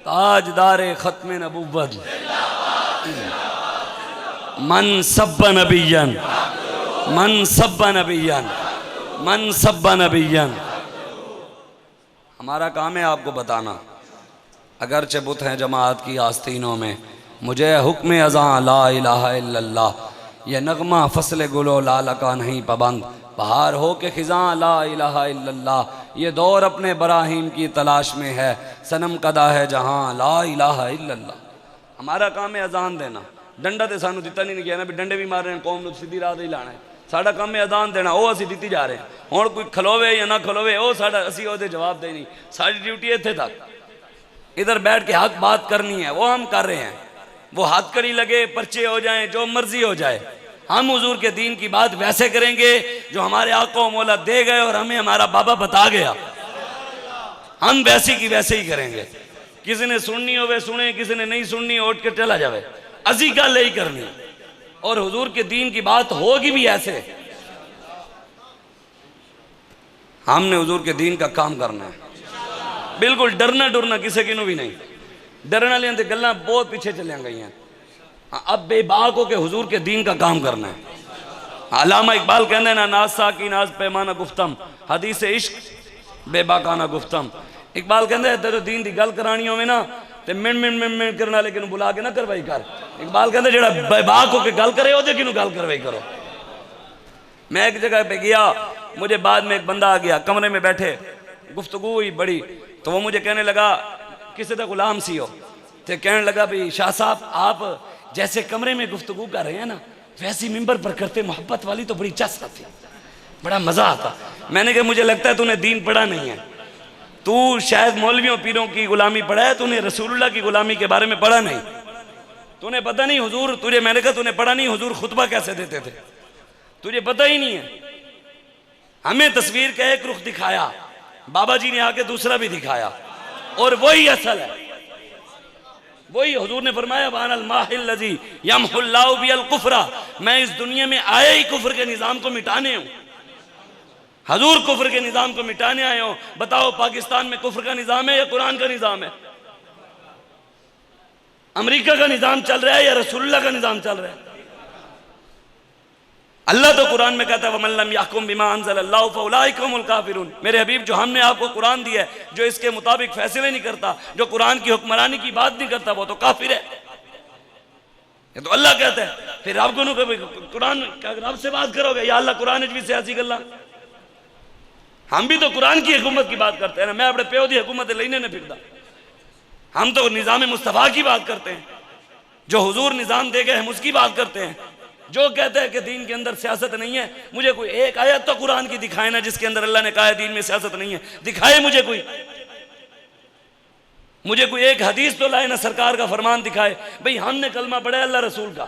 ताजदारे खत्म नबुव्वत मन सब्बा नबियन मन सब्बा नबियन मन सब्बा नबियन। हमारा काम है आपको बताना, अगरचे बुत हैं जमात की आस्तीनों में, मुझे हुक्म अज़ां ला इलाहा इल्लल्लाह, ये नगमा फसल गुलो लाल का नहीं पाबंद, बहार हो के खिज़ां ला इलाहा इल्लल्लाह, ये दौर अपने बराहीम की तलाश में है, सनम कदा है जहां ला इलाहा इल्लल्लाह। हमारा काम है अजान देना, डंडा तो सानू दिता नहीं गया ना भी डंडे भी मार रहे हैं कौम को सीधी राह ही लाना है। साडा काम है अजान देना, वो असी दी जा रहे हैं। हुण कोई खलोवे या ना खलोवे वो साडा असी ओहदे जवाब दे नहीं, साडी ड्यूटी इत्थे तक, इधर बैठ के हक बात करनी है, वो हम कर रहे हैं। वो हाथ कड़ी लगे, पर्चे हो जाए, जो मर्जी हो जाए, हम हुजूर के दीन की बात वैसे करेंगे जो हमारे आका मौला दे गए और हमें हमारा बाबा बता गया, हम वैसे की वैसे ही करेंगे। किसी ने सुननी होवे सुने, किसी ने नहीं सुननी उठ के चला जावे, असी गल यही करनी। और हुजूर के दीन की बात होगी भी ऐसे, हमने हुजूर के दीन का काम करना है, बिल्कुल डरना डरना किसी की भी नहीं। डरने वाली तो गल्लां बहुत पीछे चलिया गई हैं। अब बेबाक हो के हुजूर के दीन का काम करना है। अल्लामा इकबाल कहते हैं ना, नासा की नाज पैमाना गुफ्तम हदीस इश्क बेबाकाना गुफ्तम। इकबाल कहते हैं तेरे दीन की गल करानी होवे ना ते मिन मिन मिन मिन करना, लेकिन बुला के ना करवाई कर। इकबाल कहते जेड़ा बेबाक होके गल करे ओदे किनू गल करवाई करो। मैं एक जगह पे गया, मुझे बाद में एक बंदा आ गया, कमरे में बैठे गुफ्तगू हुई बड़ी, तो वो मुझे कहने लगा किसी का गुलाम सी हो, तो कहने लगा भाई शाह साहब आप जैसे कमरे में गुफ्तगू कर रहे हैं ना, वैसी मिंबर पर करते मोहब्बत वाली तो बड़ी चस आती, बड़ा मजा आता। मैंने कहा मुझे लगता है तूने दीन पढ़ा नहीं है, तू शायद मौलवियों पीरों की गुलामी पढ़ा है, तूने रसूलुल्लाह की गुलामी के बारे में पढ़ा नहीं, तूने पता नहीं हुजूर तुझे। मैंने कहा तूने पढ़ा नहीं हुजूर खुतबा कैसे देते थे, तुझे पता ही नहीं है। हमें तस्वीर का एक रुख दिखाया, बाबा जी ने आके दूसरा भी दिखाया, और वही असल है। वही हुजूर ने फरमाया वानल माहिल लजी यमहुल्लाहु बिल कुफ्रा, मैं इस दुनिया में आया ही कुफ्र के निजाम को मिटाने हूं। हुजूर कुफ्र के निजाम को मिटाने आए हो। बताओ पाकिस्तान में कुफ्र का निजाम है या कुरान का निजाम है? अमेरिका का निजाम चल रहा है या रसूलुल्लाह का निजाम चल रहा है? अल्लाह तो कुरान में कहता है वमन लम यहकुम बिमा अंज़लल्लाहु फउलाइका हुमुल काफिरून। मेरे हबीब जो हमने आपको कुरान दिया है, जो इसके मुताबिक फैसले नहीं करता, जो कुरान की हुक्मरानी की बात नहीं करता, वो तो काफिर है। ये तो अल्लाह कहता है। फिर आपको कुरान रब से बात करोगे या अल्लाह कुरान भी सियासी गल्ला। हम भी तो कुरान की हुकूमत की बात करते हैं ना, मैं अपने प्यो की हुकूमत लेने नहीं फिरदा। हम तो निज़ाम मुस्तफ़ा की बात करते हैं, जो हुजूर निज़ाम दे गए हम उसकी बात करते हैं। जो कहते हैं कि दीन के अंदर सियासत नहीं है, मुझे कोई एक आयत तो कुरान की दिखाए ना जिसके अंदर अल्लाह ने कहा है दीन में सियासत नहीं है, दिखाए मुझे कोई। मुझे कोई एक हदीस तो लाए ना, सरकार का फरमान दिखाए। भाई हमने कलमा पढ़ा है अल्लाह रसूल का,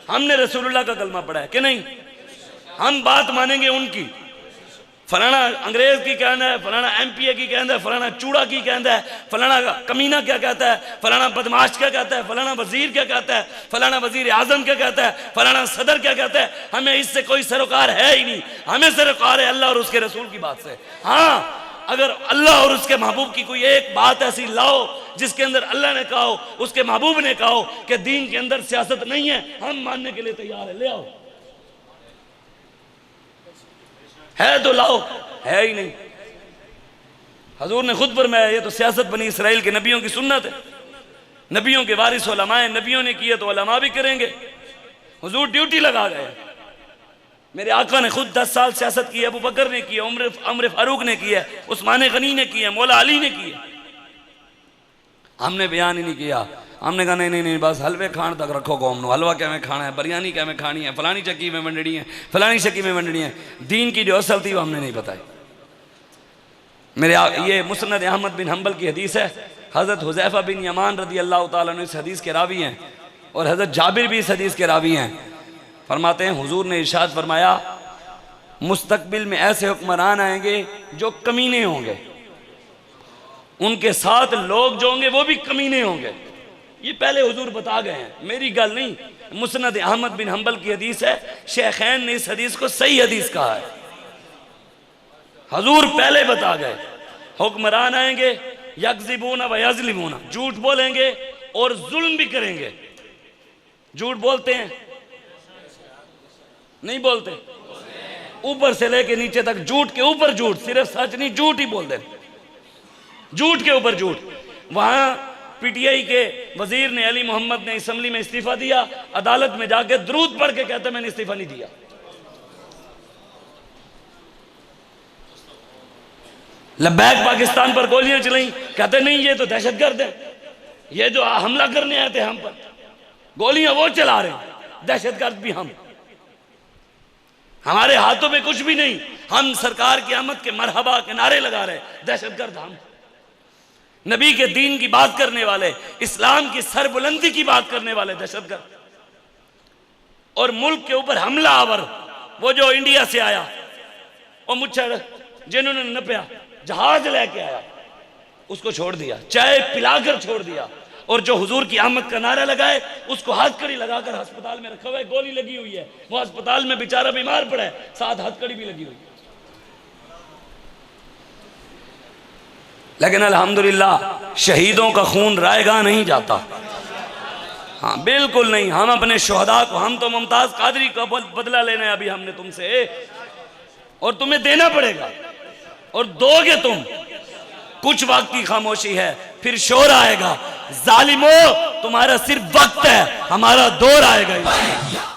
हमने रसूलुल्लाह का कलमा पढ़ा है कि नहीं? हम बात मानेंगे उनकी। फलाना अंग्रेज की कहना है, फलाना MPA की कहना है, फलाना चूड़ा की कहना है, फलाना कमीना क्या कहता है, फलाना बदमाश क्या कहता है, फलाना वजीर क्या कहता है, फलाना वजीर आजम क्या कहता है, फलाना सदर क्या कहता है। हमें इससे कोई सरोकार है ही नहीं, हमें सरोकार है अल्लाह और उसके रसूल की बात से। हाँ, अगर अल्लाह और उसके महबूब की कोई एक बात ऐसी लाओ जिसके अंदर अल्लाह ने कहा हो, उसके महबूब ने कहा हो कि दीन के अंदर सियासत नहीं है, हम मानने के लिए तैयार है, ले आओ। है तो लाओ, है ही नहीं। हजूर ने खुद फरमाया ये तो सियासत बनी इसराइल के नबियों की सुन्नत है, नबियों के वारिस उलमाए, नबियों ने किए तो उलमा भी करेंगे। हुजूर ड्यूटी लगा गए। मेरे आका ने खुद 10 साल सियासत की है, अबू बकर ने की है, उमर फारूक ने की है, उस्मान गनी ने की है, मौला अली ने की है। हमने बयान ही नहीं किया। हमने कहा नहीं नहीं नहीं बस हलवे खान तक रखो कौम को, हलवा क्या में खाना है, बिरयानी क्या में खानी है, फलानी चक्की में वंडनी है, फलानी चक्की में वंडनी है। दीन की जो असल थी वो हमने नहीं बताई। मेरे ये मुस्नद अहमद बिन हम्बल की हदीस है, हज़रत हुज़ैफ़ा बिन यमान रज़ी अल्लाह तआला अन्हु इस हदीस के रावी हैं और हज़रत जाबिर भी इस हदीस के रावी हैं। फरमाते हैं हुजूर ने इरशाद फरमाया मुस्तकबिल में ऐसे हुक्मरान आएंगे जो कमीने होंगे, उनके साथ लोग जो होंगे वो भी कमीने होंगे। ये पहले हुजूर बता गए हैं, मेरी गल नहीं, मुस्नद अहमद बिन हम्बल की हदीस है। शेखैन ने इस हदीस को सही हदीस कहा है। हुजूर पहले बता गए हुक्मरान आएंगे यकज़िबूना व यज़लिमूना, झूठ बोलेंगे और जुल्म भी करेंगे। झूठ बोलते हैं नहीं बोलते? ऊपर से लेके नीचे तक झूठ के ऊपर झूठ, सिर्फ सच नहीं, झूठ ही बोल दे, झूठ के ऊपर झूठ। वहां पीटीआई के वजीर ने, अली मोहम्मद ने असेंबली में इस्तीफा दिया, अदालत में जाके दरूद पढ़ के कहते मैंने इस्तीफा नहीं दिया। लब्बैक पाकिस्तान पर गोलियां चलाई, कहते नहीं ये तो दहशतगर्द है, ये जो हमला करने आए थे हम पर, गोलियां वो चला रहे हैं, दहशतगर्द भी हम, हमारे हाथों में कुछ भी नहीं, हम सरकार की आमद के मरहबा के नारे लगा रहे, दहशतगर्द हम। नबी के दीन की बात करने वाले, इस्लाम की सरबुलंदी की बात करने वाले दहशतगर्द। और मुल्क के ऊपर हमला आवर, वो जो इंडिया से आया, वो मुच्छड़ जिन्होंने नपया, जहाज लेके आया, उसको छोड़ दिया, चाय पिलाकर छोड़ दिया। और जो हुजूर की आमद का नारा लगाए, उसको हथकड़ी लगाकर अस्पताल में रखा हुआ है, गोली लगी हुई है, वो अस्पताल में बेचारा बीमार पड़ा है, साथ हथकड़ी भी लगी हुई है। लेकिन अल्हम्दुलिल्लाह शहीदों का खून रायगा नहीं जाता। हाँ बिल्कुल नहीं। हम अपने शोहदा को, हम तो मुमताज कादरी का बदला लेना है अभी हमने तुमसे, और तुम्हें देना पड़ेगा, और दोगे तुम। कुछ वक्त की खामोशी है, फिर शोर आएगा। जालिमो, तुम्हारा सिर्फ वक्त है, हमारा दौर आएगा।